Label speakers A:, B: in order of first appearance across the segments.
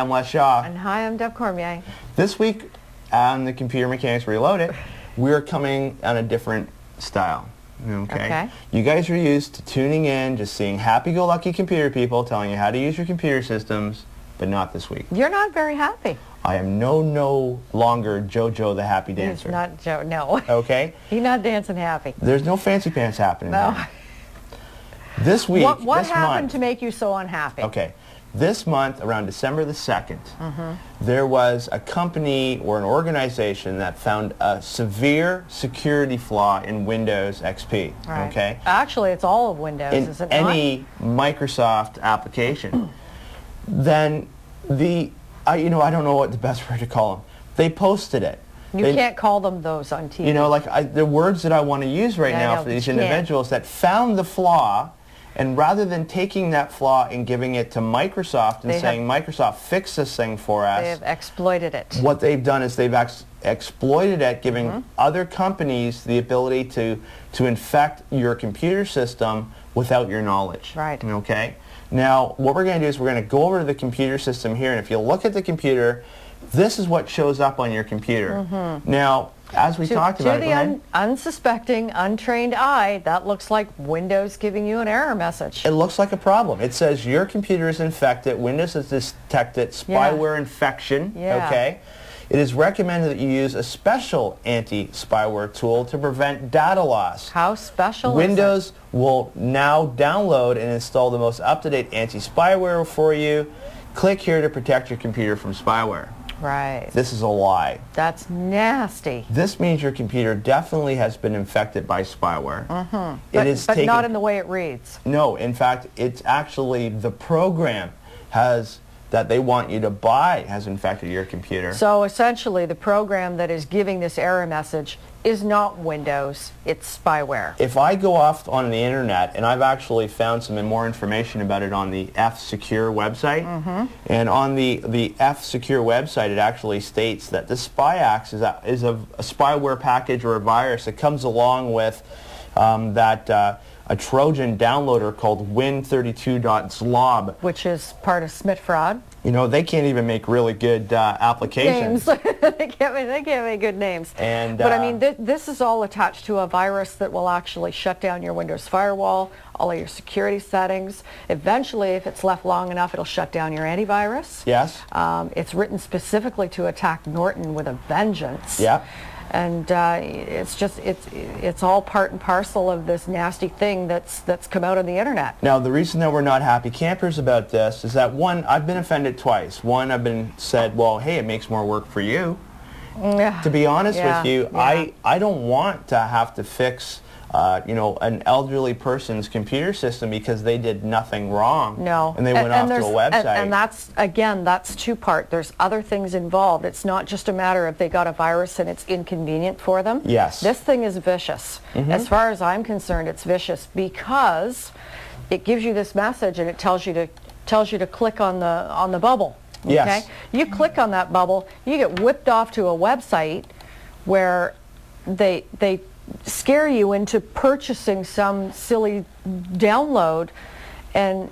A: I'm Les Shaw.
B: And hi, I'm Deb Cormier.
A: This week on the Computer Mechanics Reloaded, we're coming on a different style. Okay? You guys are used to tuning in, just seeing happy-go-lucky computer people telling you how to use your computer systems, but not this week.
B: You're not very happy.
A: I am no longer JoJo the Happy Dancer.
B: He's not Joe, no.
A: Okay?
B: He's not dancing happy.
A: There's no fancy pants happening
B: No.
A: here. This week,
B: What
A: this
B: happened
A: month,
B: to make you so unhappy?
A: Okay. This month, around December the 2nd, there was a company or an organization that found a severe security flaw in Windows XP.
B: Right.
A: Okay?
B: Actually, it's all of Windows,
A: In
B: is it
A: any Microsoft application. Then I don't know what the best word to call them. They posted it.
B: not? You can't call them those on TV.
A: You know, like the words that I want to use right now for these individuals that found the flaw, and rather than taking that flaw and giving it to Microsoft and saying, Microsoft, fix this thing for us.
B: They've exploited it.
A: What they've done is they've exploited it, giving other companies the ability to infect your computer system without your knowledge.
B: Right.
A: Okay? Now, what we're going to do is we're going to go over to the computer system here, and if you look at the computer, this is what shows up on your computer. Now, as we talked about,
B: to the unsuspecting, untrained eye, that looks like Windows giving you an error message.
A: it looks like a problem. It says your computer is infected. Windows has detected spyware infection.
B: Yeah.
A: Okay. It is recommended that you use a special anti-spyware tool to prevent data loss.
B: How special
A: Windows
B: is
A: will now download and install the most up-to-date anti-spyware for you. Click here to protect your computer from spyware.
B: it? Right.
A: This is a lie.
B: That's nasty.
A: This means your computer definitely has been infected by spyware.
B: But not in the way it reads.
A: No, in fact, it's actually the program that they want you to buy has infected your computer.
B: So essentially, the program that is giving this error message is not Windows, it's spyware.
A: If I go off on the internet, and I've actually found some more information about it on the F-Secure website, and on the F-Secure website it actually states that the SpyAx is a spyware package or a virus that comes along with a Trojan downloader called Win32.zlob.
B: Which is part of Smith fraud.
A: You know, they can't even make really good applications.
B: Names. they can't make good names.
A: And,
B: but I mean, this is all attached to a virus that will actually shut down your Windows firewall, all of your security settings. Eventually, if it's left long enough, it'll shut down your antivirus.
A: Yes.
B: It's written specifically to attack Norton with a vengeance.
A: Yeah.
B: And it's all part and parcel of this nasty thing that's come out on the internet.
A: Now, the reason that we're not happy campers about this is that, one, I've been offended twice. One, I've been said, well, hey, it makes more work for you. To be honest with you, I don't want to have to fix an elderly person's computer system because they did nothing wrong.
B: No.
A: And they went off to a website.
B: And that's two-part. There's other things involved. It's not just a matter of they got a virus and it's inconvenient for them.
A: Yes.
B: This thing is vicious. As far as I'm concerned, it's vicious because it gives you this message and it tells you to click on the bubble. Okay?
A: Yes.
B: You click on that bubble, you get whipped off to a website where they scare you into purchasing some silly download, and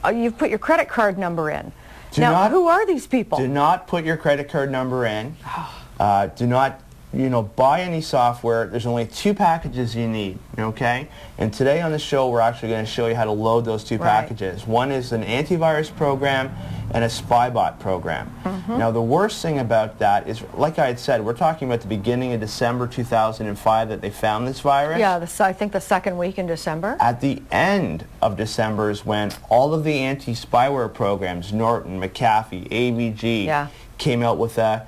B: you've put your credit card number in. Who are these people?
A: Do not put your credit card number in. Do not buy any software. There's only 2 packages you need, okay? And today on the show, we're actually going to show you how to load those 2 packages. One is an antivirus program and a spybot program. Now, the worst thing about that is, like I had said, we're talking about the beginning of December 2005 that they found this virus.
B: Yeah, I think the second week in December.
A: At the end of December is when all of the anti-spyware programs, Norton, McAfee, AVG, came out with a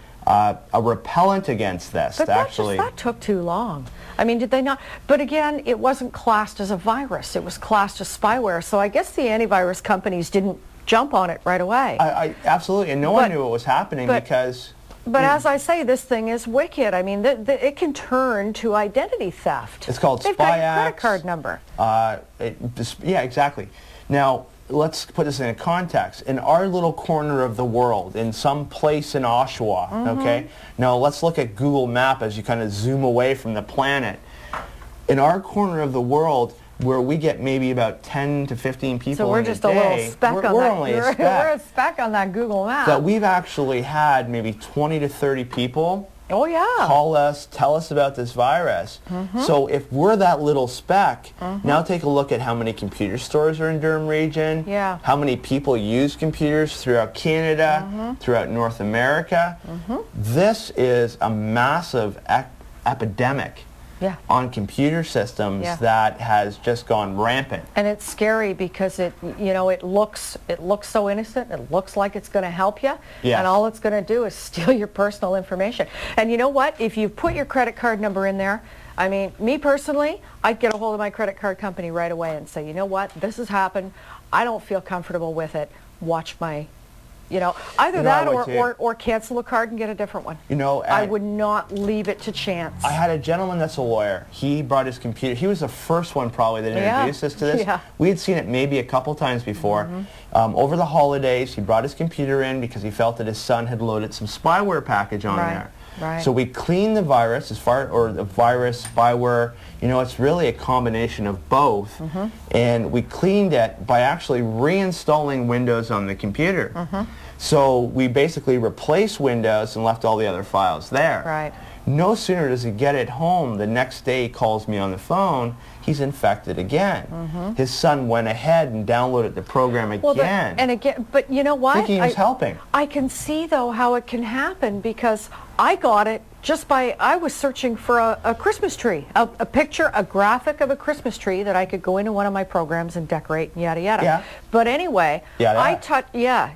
A: repellent against this.
B: But that took too long. I mean, did they not? But again, it wasn't classed as a virus. It was classed as spyware. So I guess the antivirus companies didn't jump on it right away.
A: Absolutely, and no one knew what was happening because...
B: But as I say, this thing is wicked. I mean, it can turn to identity theft.
A: It's called SpyAx.
B: They've got your credit card number.
A: Yeah, exactly. Now, let's put this in a context. In our little corner of the world, in some place in Oshawa, okay? Now, let's look at Google Map as you kind of zoom away from the planet. In our corner of the world, where we get maybe about 10 to 15 people
B: So we're
A: in
B: just
A: a
B: a
A: day.
B: little speck on that.
A: Only a speck.
B: We're a speck on that Google map.
A: That we've actually had maybe 20 to 30 people
B: Oh yeah.
A: call us, tell us about this virus. So if we're that little speck, now take a look at how many computer stores are in Durham region,
B: Yeah.
A: how many people use computers throughout Canada, throughout North America. This is a massive epidemic
B: Yeah.
A: on computer systems
B: Yeah.
A: that has just gone rampant.
B: And it's scary because it looks so innocent. It looks like it's going to help you,
A: Yes.
B: and all it's going to do is steal your personal information. And you know what? If you put your credit card number in there, I mean, me personally, I'd get a hold of my credit card company right away and say, you know what? This has happened. I don't feel comfortable with it. Watch my, either that or cancel a card and get a different one. I would not leave it to chance.
A: I had a gentleman that's a lawyer. He brought his computer. He was the first one probably that introduced us to this.
B: Yeah.
A: We had seen it maybe a couple times before. Over the holidays, he brought his computer in because he felt that his son had loaded some spyware package on there.
B: Right.
A: So we cleaned the virus or the virus, spyware, it's really a combination of both. And we cleaned it by actually reinstalling Windows on the computer. So we basically replaced Windows and left all the other files there.
B: Right.
A: No sooner does he get it home, the next day he calls me on the phone, he's infected again. His son went ahead and downloaded the program again.
B: But you know what?
A: Thinking he was helping.
B: I can see though how it can happen because I got it just I was searching for a Christmas tree, a picture, a graphic of a Christmas tree that I could go into one of my programs and decorate and yada yada.
A: Yeah.
B: But anyway,
A: Yada.
B: Yeah.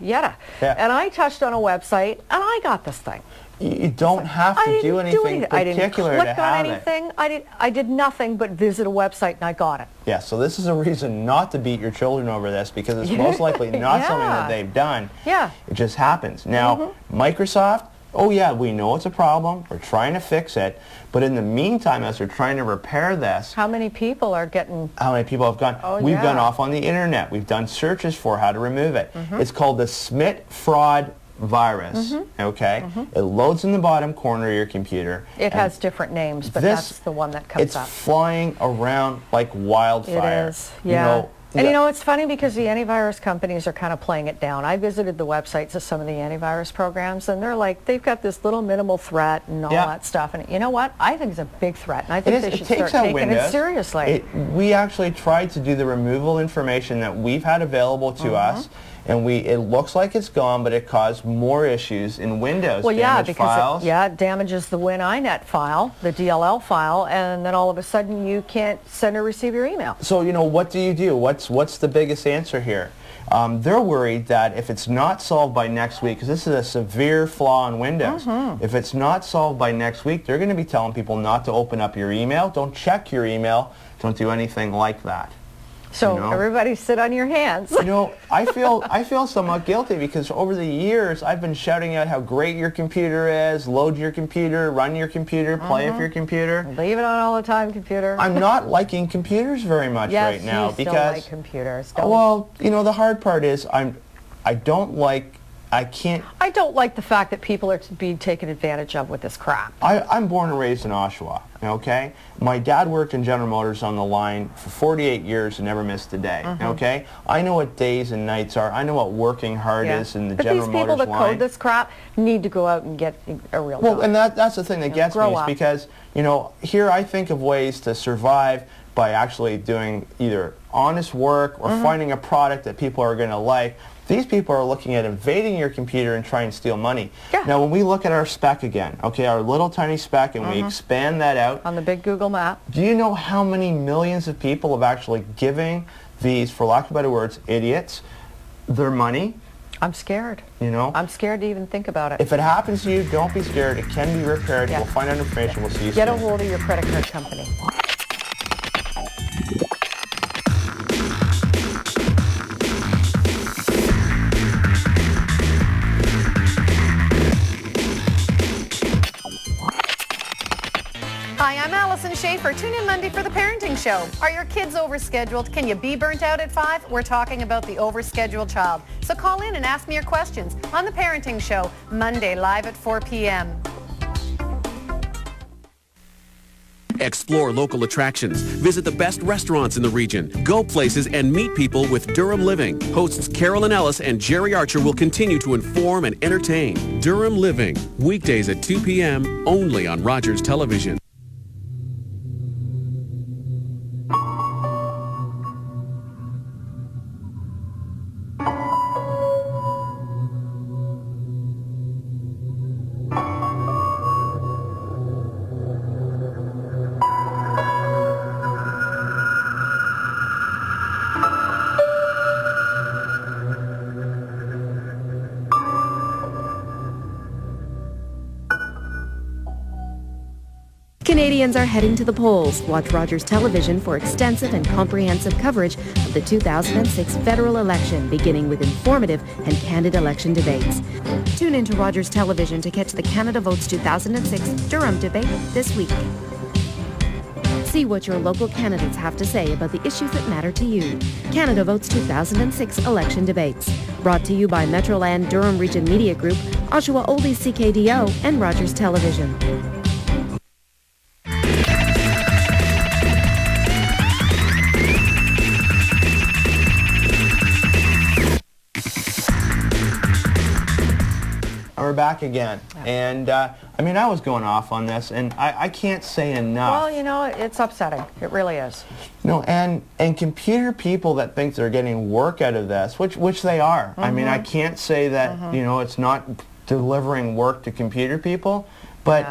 B: And I touched on a website and I got this thing.
A: You don't have to do anything particular
B: I didn't click
A: to have
B: on anything. I did nothing but visit a website and I got it.
A: Yeah, so this is a reason not to beat your children over this because it's most likely not something that they've done.
B: Yeah.
A: It just happens. Now, Microsoft, oh yeah, we know it's a problem. We're trying to fix it. But in the meantime, as we're trying to repair this,
B: How many people are getting...
A: how many people have gone?
B: Oh,
A: We've
B: yeah.
A: gone off on the internet. We've done searches for how to remove it. It's called the Smith fraud virus, okay? It loads in the bottom corner of your computer.
B: It has different names, but
A: this-
B: that's the one that comes
A: It's
B: up.
A: flying around like wildfire.
B: It is, yeah. And it's funny because the antivirus companies are kind of playing it down. I visited the websites of some of the antivirus programs and they're like, they've got this little minimal threat and all that stuff. And you know what? I think it's a big threat and I think they should start taking it seriously.
A: We actually tried to do the removal information that we've had available to us. And it looks like it's gone, but it caused more issues in Windows.
B: Well, yeah,
A: damaged
B: because
A: files.
B: it damages the WinINet file, the DLL file, and then all of a sudden you can't send or receive your email.
A: So, what do you do? What's the biggest answer here? They're worried that if it's not solved by next week, because this is a severe flaw in Windows, if it's not solved by next week, they're going to be telling people not to open up your email, don't check your email, don't do anything like that.
B: So everybody sit on your hands.
A: I feel somewhat guilty because over the years I've been shouting out how great your computer is, load your computer, run your computer, play with your computer.
B: Leave it on all the time, computer.
A: I'm not liking computers very much right now
B: you
A: because
B: still like computers.
A: Well, the hard part is I don't like
B: the fact that people are being taken advantage of with this crap.
A: I'm born and raised in Oshawa, okay? My dad worked in General Motors on the line for 48 years and never missed a day, okay? I know what days and nights are. I know what working hard is in the General Motors line. But these
B: people that code this crap need to go out and get a real job.
A: Well, and that's the thing that gets me is because, here I think of ways to survive by actually doing either honest work or finding a product that people are going to like. These people are looking at invading your computer and trying to steal money.
B: Yeah.
A: Now, when we look at our spec again, okay, our little tiny spec, and we expand that out.
B: On the big Google map.
A: Do you know how many millions of people have actually given these, for lack of better words, idiots, their money?
B: I'm scared. I'm scared to even think about it.
A: If it happens to you, don't be scared. It can be repaired. We'll find out information. We'll see you soon.
B: Get a hold of your credit card company.
C: Hi, I'm Allison Schaefer. Tune in Monday for The Parenting Show. Are your kids overscheduled? Can you be burnt out at 5? We're talking about the overscheduled child. So call in and ask me your questions on The Parenting Show, Monday live at 4 p.m.
D: Explore local attractions, visit the best restaurants in the region, go places, and meet people with Durham Living. Hosts Carolyn Ellis and Jerry Archer will continue to inform and entertain. Durham Living, weekdays at 2 p.m. only on Rogers Television.
E: Canadians are heading to the polls. Watch Rogers Television for extensive and comprehensive coverage of the 2006 federal election, beginning with informative and candid election debates. Tune into Rogers Television to catch the Canada Votes 2006 Durham debate this week. See what your local candidates have to say about the issues that matter to you. Canada Votes 2006 election debates. Brought to you by Metroland Durham Region Media Group, Oshawa Oldies CKDO, and Rogers Television.
A: We're back again. Yeah. And I mean, I was going off on this, and I can't say enough.
B: Well, you know, it's upsetting. It really is.
A: No, and computer people that think they're getting work out of this, which they are. Mm-hmm. I mean, I can't say that, you know, it's not delivering work to computer people, but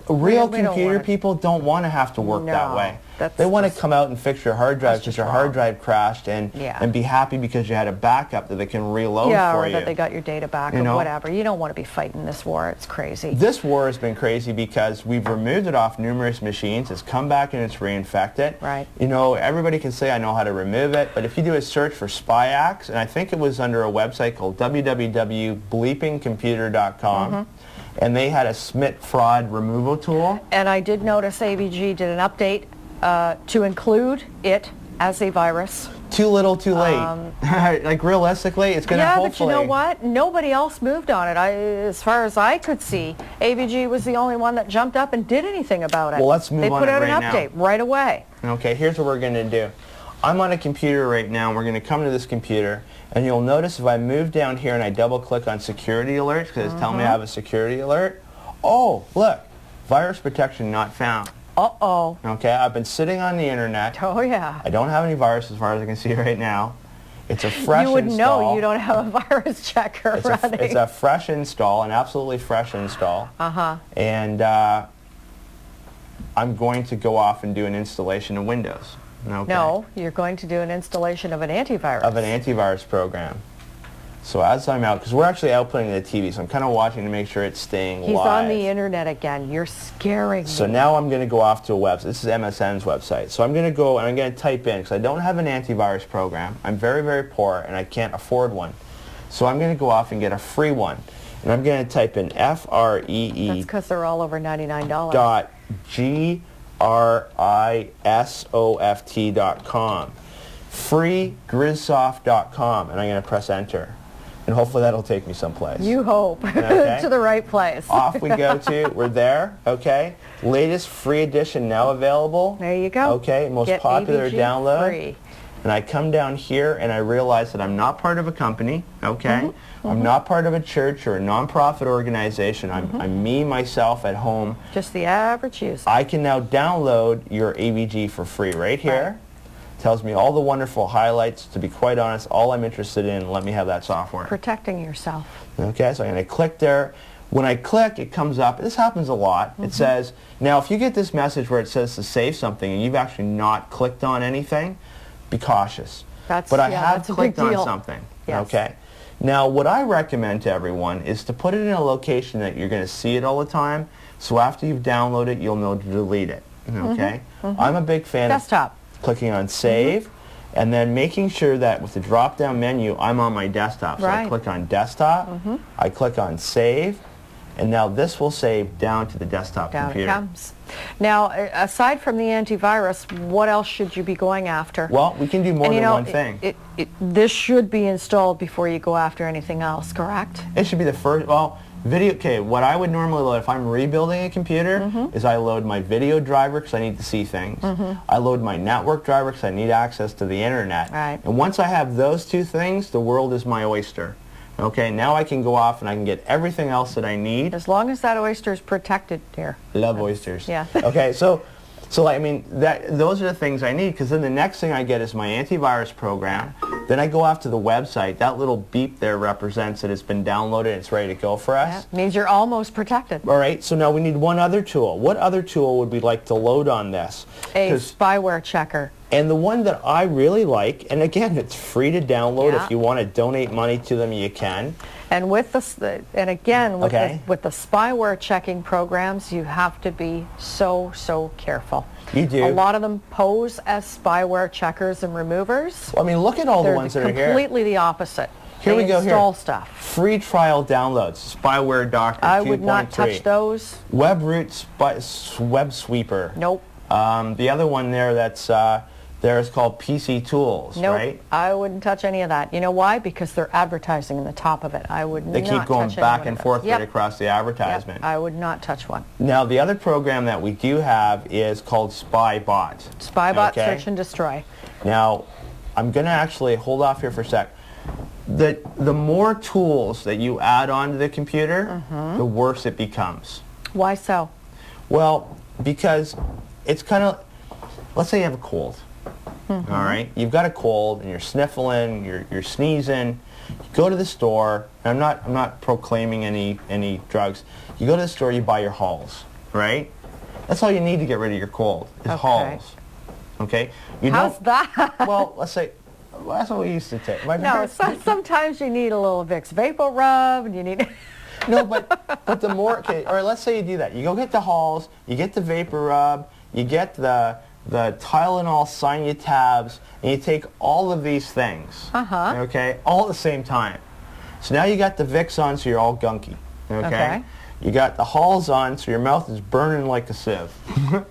A: real computer people don't want to have to work that way. They want to come out and fix your hard drive because your hard drive crashed and be happy because you had a backup that they can reload for you.
B: Yeah, or that they got your data back or whatever. You don't want to be fighting this war. It's crazy.
A: This war has been crazy because we've removed it off numerous machines. It's come back and it's reinfected.
B: Right.
A: You know, everybody can say I know how to remove it, but if you do a search for spy acts, and I think it was under a website called www.bleepingcomputer.com, and they had a SMIT fraud removal tool.
B: And I did notice AVG did an update to include it as a virus.
A: Too little, too late. Like realistically, it's going to hopefully...
B: Yeah, but you know what? Nobody else moved on it. As far as I could see, AVG was the only one that jumped up and did anything about it.
A: Well, let's move on
B: They put out
A: right
B: an update right away.
A: Okay, here's what we're going to do. I'm on a computer right now, and we're going to come to this computer, and you'll notice if I move down here and I double-click on security alerts, because it's telling me I have a security alert, oh, look, virus protection not found.
B: Uh-oh.
A: Okay, I've been sitting on the internet.
B: Oh, yeah.
A: I don't have any virus as far as I can see right now. It's a fresh install.
B: You would know you don't have a virus checker running.
A: It's a fresh install, an absolutely fresh install. And I'm going to go off and do an installation of Windows. Okay.
B: No, you're going to do an installation of an antivirus.
A: Of an antivirus program. So as I'm out, because we're actually outputting the TV, so I'm kind of watching to make sure it's staying live.
B: He's on the internet again. You're scaring me.
A: So now I'm going to go off to a website. This is MSN's website. So I'm going to go and I'm going to type in, because I don't have an antivirus program. I'm very, very poor, and I can't afford one. So I'm going to go off and get a free one. And I'm going to type in FREE.
B: That's because they're all over $99.
A: GRISOFT.com. freegrizsoft.com, and I'm going to press enter. And hopefully that'll take me someplace.
B: You hope. Okay. To the right place.
A: Off we go to. We're there. Okay. Latest free edition now available.
B: There you go.
A: Okay. Most
B: Get
A: popular
B: AVG
A: download.
B: Free.
A: And I come down here and I realize that I'm not part of a company. Okay. I'm not part of a church or a nonprofit organization. I'm me, myself, at home.
B: Just the average user.
A: I can now download your AVG for free right here. Right. Tells me all the wonderful highlights. To be quite honest, all I'm interested in, let me have that software.
B: Protecting yourself.
A: Okay, so I'm going to click there. When I click, it comes up. This happens a lot. It says, now if you get this message where it says to save something and you've actually not clicked on anything, be cautious. But I have clicked on something.
B: Yes.
A: Okay. Now what I recommend to everyone is to put it in a location that you're going to see it all the time. So after you've downloaded it, you'll know to delete it. Okay. I'm a big fan
B: Desktop.
A: of clicking on save, and then making sure that with the drop-down menu, I'm on my desktop. So I click on desktop, I click on save, and now this will save down to the desktop computer.
B: Down it comes. Now, aside from the antivirus, what else should you be going after?
A: Well, we can do more than one thing.
B: This should be installed before you go after anything else, correct?
A: It should be the first, well, Video, okay, what I would normally load if I'm rebuilding a computer is I load my video driver because I need to see things. I load my network driver because I need access to the internet.
B: Right.
A: And once I have those two things, the world is my oyster. Okay, now I can go off and I can get everything else that I need.
B: As long as that oyster is protected, dear.
A: Love oysters.
B: Yeah.
A: Okay, so I mean, those are the things I need, because then the next thing I get is my antivirus program. Then I go off to the website. That little beep there represents that it's been downloaded and it's ready to go for us.
B: Yeah, means you're almost protected.
A: All right, so now we need one other tool. What other tool would we like to load on this?
B: A spyware checker.
A: And the one that I really like, and again, it's free to download.
B: Yeah.
A: If you want to donate money to them, you can.
B: And with the
A: Okay.
B: with the spyware checking programs, you have to be so careful.
A: You do.
B: A lot of them pose as spyware checkers and removers.
A: Well, I mean, look at all
B: They're
A: the ones that are here.
B: completely the opposite.
A: Here
B: They
A: we go.
B: install
A: Here.
B: stuff.
A: Free trial downloads. Spyware Doctor 2.3.
B: I would not touch those.
A: WebRoot Web Sweeper.
B: Nope.
A: The other one there that's there is called PC Tools,
B: Nope.
A: right?
B: I wouldn't touch any of that. You know why? Because they're advertising in the top of it. I would not
A: They keep going
B: touch
A: back
B: any
A: and
B: one of
A: forth
B: those.
A: right
B: Yep.
A: across the advertisement.
B: Yep. I would not touch one.
A: Now, the other program that we do have is called SpyBot.
B: Spybot,
A: Okay.
B: search and destroy.
A: Now, I'm going to actually hold off here for a sec. The more tools that you add onto the computer, the worse it becomes.
B: Why so?
A: Well, because it's kind of, let's say you have a cold. All right, you've got a cold and you're sniffling, you're sneezing. You go to the store. And I'm not proclaiming any drugs. You go to the store, you buy your Halls, right? That's all you need to get rid of your cold is
B: Okay.
A: Halls. Okay. You
B: How's
A: don't,
B: that?
A: Well, let's say that's what we used to take.
B: No, sometimes you need a little Vicks Vapor Rub, and you need.
A: No, but the more, okay, or let's say you do that. You go get the Halls, you get the Vapor Rub, you get the Tylenol Sinutabs, and you take all of these things, okay, all at the same time. So now you got the Vicks on, so you're all gunky, okay? You got the Halls on, so your mouth is burning like a sieve,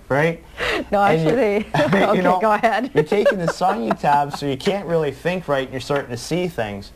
A: right?
B: No, actually, okay,
A: you know,
B: go ahead.
A: You're taking the Sinutabs, so you can't really think right, and you're starting to see things.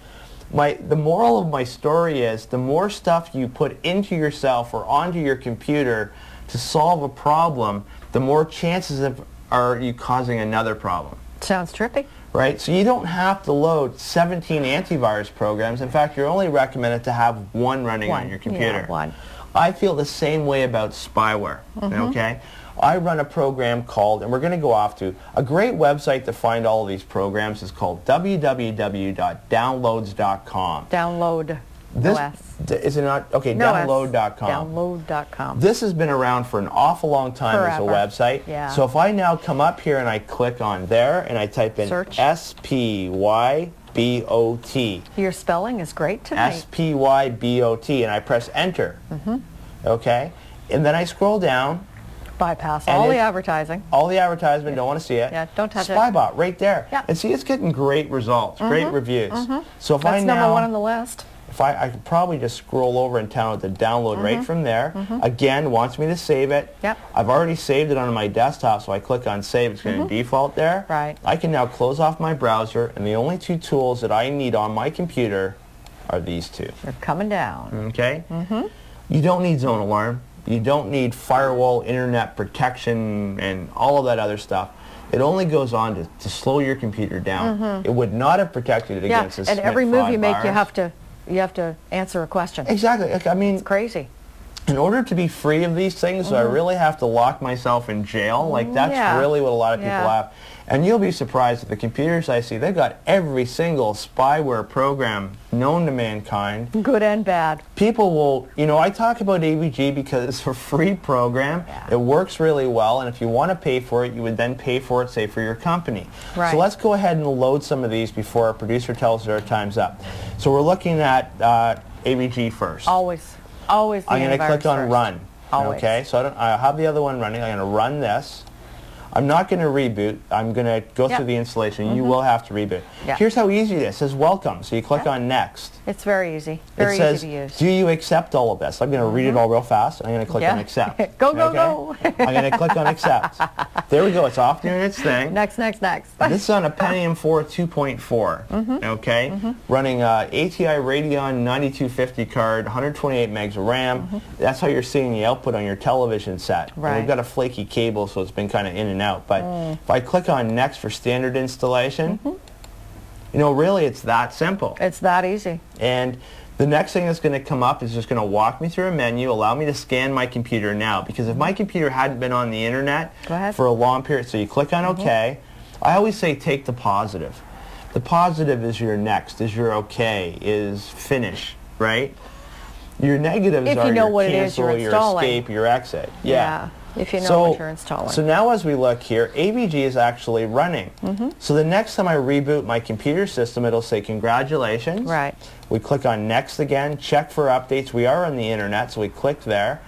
A: The moral of my story is the more stuff you put into yourself or onto your computer to solve a problem, the more chances are you causing another problem.
B: Sounds trippy.
A: Right? So you don't have to load 17 antivirus programs. In fact, you're only recommended to have one running on your computer.
B: Yeah, one.
A: I feel the same way about spyware, okay? I run a program called, and we're going to go off to, a great website to find all of these programs is called www.downloads.com.
B: Download.
A: This,
B: OS.
A: is it not? Okay,
B: No S.
A: download.com.
B: Download.com.
A: This has been around for an awful long time
B: Forever.
A: as a website.
B: Yeah.
A: So if I now come up here and I click on there and I type in
B: Search.
A: SPYBOT.
B: Your spelling is great tonight.
A: SPYBOT, and I press enter. Okay? And then I scroll down.
B: Bypass
A: And
B: all the
A: it's-
B: advertising.
A: All the advertisement, don't want to see it.
B: Yeah, don't touch it.
A: Spybot, right there.
B: Yeah.
A: And see, it's getting great results, great reviews. So if
B: That's
A: I
B: number
A: now,
B: one on the list.
A: if I could probably just scroll over and download the download right from there. Again, wants me to save it.
B: Yep.
A: I've already saved it on my desktop, so I click on save. It's going to default there.
B: Right.
A: I can now close off my browser, and the only two tools that I need on my computer are these two.
B: They're coming down.
A: Okay? You don't need Zone Alarm. You don't need firewall, internet protection, and all of that other stuff. It only goes on to slow your computer down. It would not have protected it
B: Yeah,
A: against this
B: and every
A: Smith
B: move you make,
A: virus.
B: you have to answer a question.
A: Exactly. Like, I mean,
B: It's crazy.
A: in order to be free of these things, I really have to lock myself in jail. Like, that's
B: Yeah.
A: really what a lot of people
B: Yeah.
A: have. And you'll be surprised at the computers I see. They've got every single spyware program known to mankind.
B: Good and bad.
A: People will, I talk about AVG because it's a free program.
B: Yeah.
A: It works really well, and if you want to pay for it, you would then pay for it, say, for your company.
B: Right.
A: So let's go ahead and load some of these before our producer tells us our time's up. So we're looking at AVG first.
B: Always the
A: I'm going to
B: antivirus
A: click on
B: first.
A: Run.
B: Always.
A: Okay, so I have the other one running. I'm going to run this. I'm not going to reboot. I'm going to go through the installation. You will have to reboot.
B: Yeah.
A: Here's how easy it is. It says welcome. So you click on next.
B: It's very easy. Very
A: it says,
B: easy to use.
A: do you accept all of this? I'm going to read it all real fast. I'm going to click on accept.
B: Go, go, go.
A: I'm going to click on accept. There we go. It's off doing its thing.
B: Next.
A: This is on a Pentium 4 2.4. Okay? Running ATI Radeon 9250 card, 128 megs of RAM. That's how you're seeing the output on your television set.
B: Right.
A: And we've got a flaky cable, so it's been kind of in and out. But if I click on next for standard installation, you know, really it's that simple.
B: It's that easy.
A: And the next thing that's going to come up is just going to walk me through a menu, allow me to scan my computer now. Because if my computer hadn't been on the internet for a long period, so you click on OK, I always say take the positive. The positive is your next, is your OK, is finish, right? Your negatives
B: If
A: are
B: you know
A: your
B: what it is
A: cancel,
B: you're
A: your
B: installing.
A: escape, your exit.
B: Yeah. If you know what you're installing.
A: So now as we look here, AVG is actually running. So the next time I reboot my computer system, it'll say congratulations.
B: Right.
A: We click on next again, check for updates. We are on the internet, so we click there.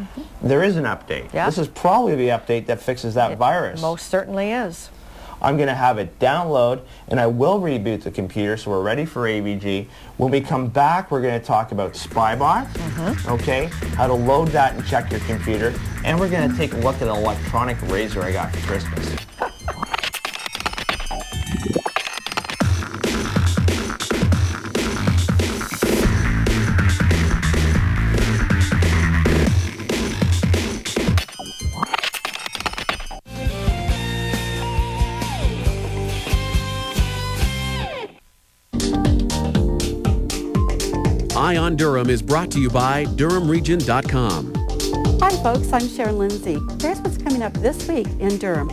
A: There is an update.
B: Yeah.
A: This is probably the update that fixes that virus.
B: Most certainly is.
A: I'm going to have it download, and I will reboot the computer, so we're ready for AVG. When we come back, we're going to talk about SpyBot, okay, how to load that and check your computer, and we're going to take a look at an electronic razor I got for Christmas.
D: Eye on Durham is brought to you by DurhamRegion.com.
F: Hi folks, I'm Sharon Lindsay. Here's what's coming up this week in Durham.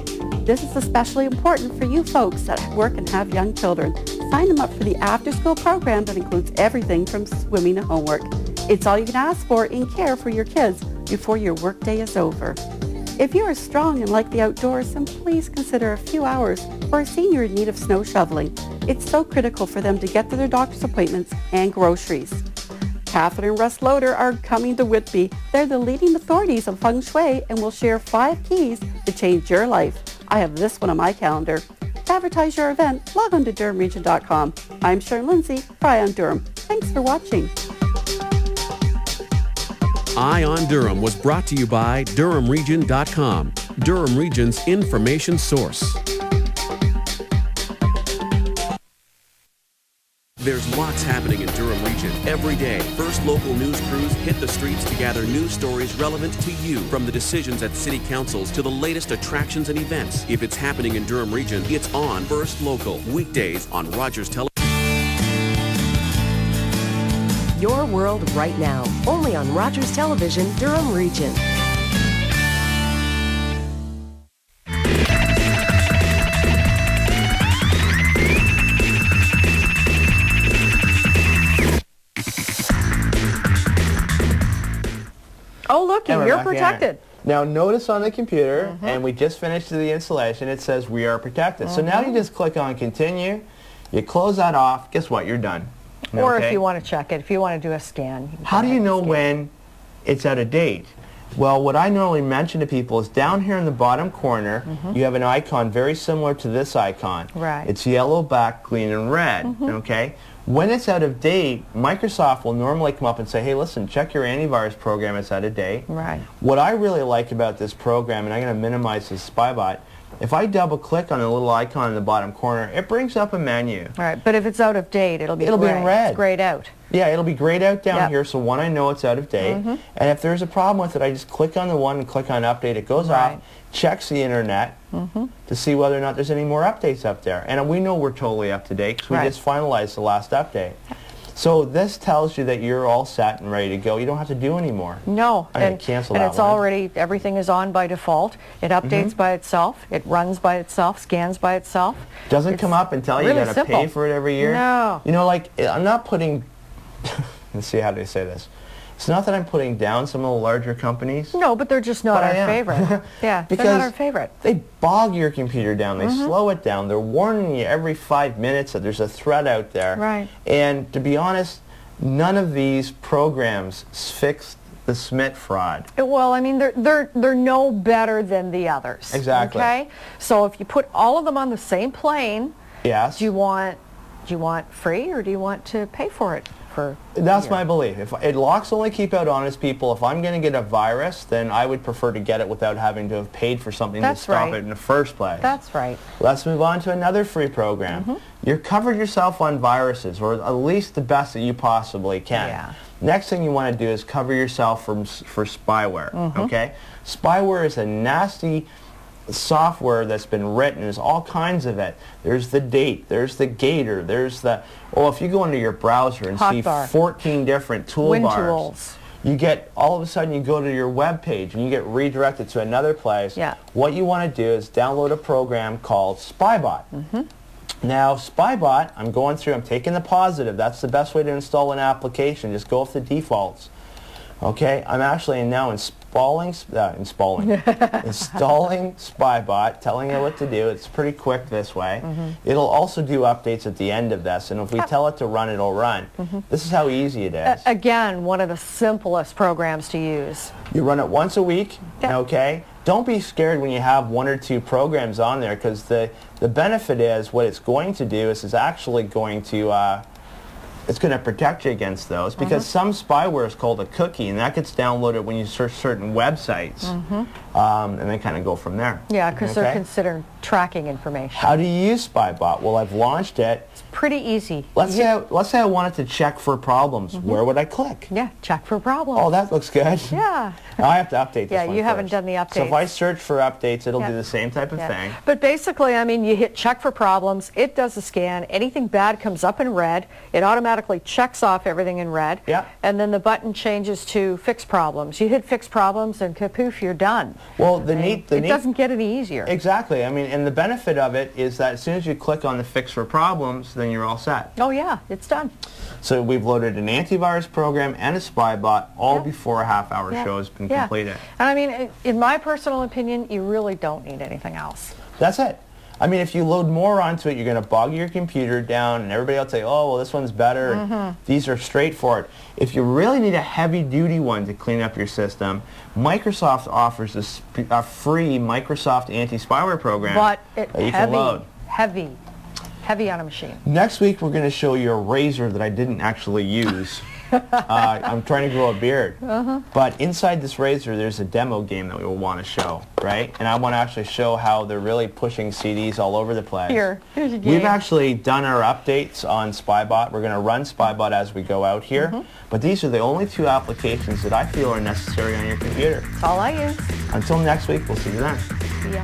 F: This is especially important for you folks that work and have young children. Sign them up for the after-school program that includes everything from swimming to homework. It's all you can ask for in care for your kids before your workday is over. If you are strong and like the outdoors, then please consider a few hours for a senior in need of snow shoveling. It's so critical for them to get to their doctor's appointments and groceries. Catherine and Russ Loader are coming to Whitby. They're the leading authorities on feng shui and will share 5 keys to change your life. I have this one on my calendar. To advertise your event, log on to DurhamRegion.com. I'm Sharon Lindsay for Eye on Durham. Thanks for watching.
D: Eye on Durham was brought to you by DurhamRegion.com, Durham Region's information source. There's lots happening in Durham Region every day. First Local news crews hit the streets to gather news stories relevant to you, from the decisions at city councils to the latest attractions and events. If it's happening in Durham Region, it's on First Local, weekdays on Rogers Television.
G: Your world right now, only on Rogers Television, Durham Region.
B: Oh, look,
A: And we're
B: you're
A: back in.
B: protected.
A: Now notice on the computer, and we just finished the installation, it says we are protected. So now you just click on continue, you close that off, guess what, you're done.
B: Or
A: Okay?
B: if you want to check it, if you want to do a scan. You can
A: How
B: go
A: do you
B: ahead and
A: know
B: scan.
A: when it's out of date? Well, what I normally mention to people is down here in the bottom corner, you have an icon very similar to this icon.
B: Right.
A: It's yellow, black, green, and red, okay? When it's out of date, Microsoft will normally come up and say, hey, listen, check your antivirus program, it's out of date.
B: Right.
A: What I really like about this program, and I'm going to minimize this SpyBot, if I double click on the little icon in the bottom corner, it brings up a menu.
B: All right, but if it's out of date, it'll be
A: It'll be
B: gray.
A: in red.
B: It's grayed out.
A: Yeah, it'll be grayed out down
B: Yep.
A: here, so one, I know it's out of date. And if there's a problem with it, I just click on the one and click on update. It goes
B: Right.
A: off, checks the internet to see whether or not there's any more updates up there. And we know we're totally up to date because we
B: Right.
A: just finalized the last update. So this tells you that you're all set and ready to go. You don't have to do any more.
B: No,
A: I'm gonna cancel
B: and
A: that
B: it's
A: one.
B: already, everything is on by default. It updates by itself. It runs by itself, scans by itself.
A: Doesn't
B: It's
A: come up and tell you
B: really
A: you got to
B: simple.
A: pay for it every year.
B: No.
A: You know, like, I'm not putting, let's see, how do I say this? It's not that I'm putting down some of the larger companies.
B: No, but they're just not
A: But I
B: our
A: am.
B: favorite. Yeah,
A: Because
B: they're not our favorite.
A: They bog your computer down. They slow it down. They're warning you every 5 minutes that there's a threat out there.
B: Right.
A: And to be honest, none of these programs fix the Smith fraud.
B: Well, I mean, they're no better than the others.
A: Exactly.
B: Okay? So if you put all of them on the same plane,
A: Yes.
B: do you want free or do you want to pay for it?
A: That's my belief. If locks only keep out honest people, if I'm going to get a virus, then I would prefer to get it without having to have paid for something to stop it in the first place.
B: That's right.
A: Let's move on to another free program. You've covered yourself on viruses, or at least the best that you possibly can.
B: Yeah.
A: Next thing you want to do is cover yourself for spyware. Okay? Spyware is a nasty software that's been written. There's all kinds of it. There's the date, there's the gator, there's the, if you go into your browser and see 14 different toolbars, you get, all of a sudden you go to your web page and you get redirected to another place.
B: Yeah.
A: What you want to do is download a program called Spybot. Now, Spybot, I'm taking the positive. That's the best way to install an application. Just go with the defaults. Okay, I'm actually now installing Spybot, telling it what to do. It's pretty quick this way. It'll also do updates at the end of this, and if we tell it to run, it'll run. This is how easy it is.
B: Again, one of the simplest programs to use.
A: You run it once a week, okay? Don't be scared when you have 1 or 2 programs on there, because the benefit is what it's going to do is it's actually going to it's going to protect you against those, because some spyware is called a cookie, and that gets downloaded when you search certain websites, and then kind of go from there.
B: Yeah, because they're considered tracking information.
A: How do you use Spybot? Well, I've launched it.
B: It's pretty easy.
A: Let's say I wanted to check for problems. Where would I click?
B: Yeah, check for problems.
A: Oh, that looks good.
B: Yeah.
A: Now I have to update this
B: Yeah,
A: one
B: you haven't
A: first.
B: done the updates.
A: So if I search for updates, it'll do the same type of thing.
B: But basically, I mean, you hit check for problems, it does a scan, anything bad comes up in red, it automatically checks off everything in red, and then the button changes to fix problems. You hit fix problems and kapoof, you're done.
A: Well,
B: it doesn't get any easier.
A: Exactly. I mean, and the benefit of it is that as soon as you click on the fix for problems, then you're all set.
B: Oh yeah, it's done.
A: So we've loaded an antivirus program and a Spybot all before a half-hour show has been completed.
B: And I mean, in my personal opinion, you really don't need anything else.
A: That's it. I mean, if you load more onto it, you're going to bog your computer down, and everybody will say, oh, well, this one's better. And these are straightforward. If you really need a heavy-duty one to clean up your system, Microsoft offers a free Microsoft anti-spyware program
B: But
A: that you can load.
B: Heavy on a machine.
A: Next week, we're going to show you a razor that I didn't actually use. I'm trying to grow a beard. But inside this razor, there's a demo game that we will want to show, right? And I want to actually show how they're really pushing CDs all over the place.
B: Here's a game.
A: We've actually done our updates on Spybot. We're going to run Spybot as we go out here. But these are the only 2 applications that I feel are necessary on your computer.
B: That's all I use.
A: Until next week, we'll see you then.
B: See ya.